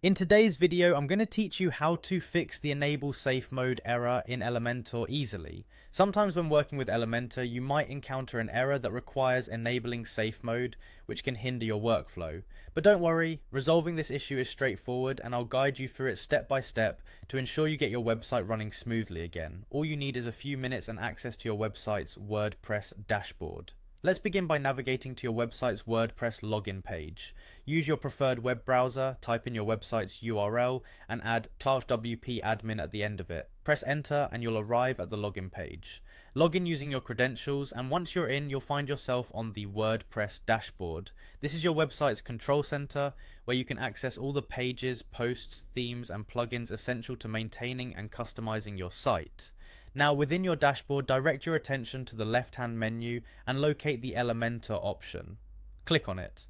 In today's video, I'm going to teach you how to fix the enable safe mode error in Elementor easily. Sometimes when working with Elementor, you might encounter an error that requires enabling safe mode, which can hinder your workflow. But don't worry, resolving this issue is straightforward and I'll guide you through it step by step to ensure you get your website running smoothly again. All you need is a few minutes and access to your website's WordPress dashboard. Let's begin by navigating to your website's WordPress login page. Use your preferred web browser, type in your website's URL, and add /wp admin at the end of it. Press enter and you'll arrive at the login page. Log in using your credentials, and once you're in, you'll find yourself on the WordPress dashboard. This is your website's control center, where you can access all the pages, posts, themes, and plugins essential to maintaining and customizing your site. Now within your dashboard, direct your attention to the left-hand menu and locate the Elementor option. Click on it.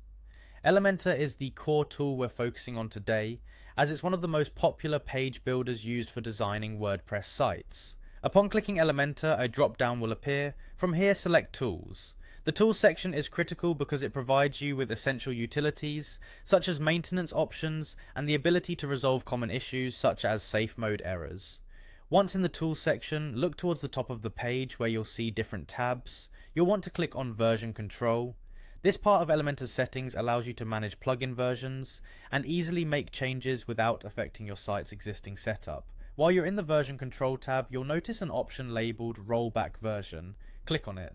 Elementor is the core tool we're focusing on today, as it's one of the most popular page builders used for designing WordPress sites. Upon clicking Elementor, a drop-down will appear. From here, select Tools. The Tools section is critical because it provides you with essential utilities, such as maintenance options and the ability to resolve common issues such as safe mode errors. Once in the Tools section, look towards the top of the page where you'll see different tabs. You'll want to click on Version Control. This part of Elementor's settings allows you to manage plugin versions and easily make changes without affecting your site's existing setup. While you're in the Version Control tab, you'll notice an option labeled Rollback Version. Click on it.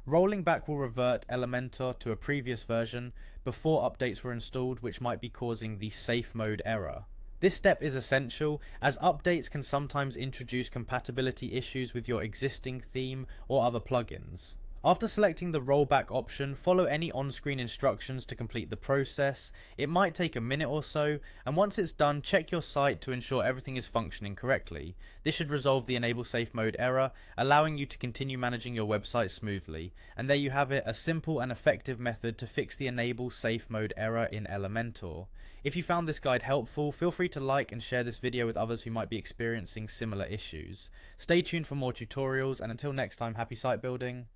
Rolling back will revert Elementor to a previous version before updates were installed, which might be causing the safe mode error. This step is essential, as updates can sometimes introduce compatibility issues with your existing theme or other plugins. After selecting the rollback option, follow any on-screen instructions to complete the process. It might take a minute or so, and once it's done, check your site to ensure everything is functioning correctly. This should resolve the enable safe mode error, allowing you to continue managing your website smoothly. And there you have it, a simple and effective method to fix the enable safe mode error in Elementor. If you found this guide helpful, feel free to like and share this video with others who might be experiencing similar issues. Stay tuned for more tutorials, and until next time, happy site building.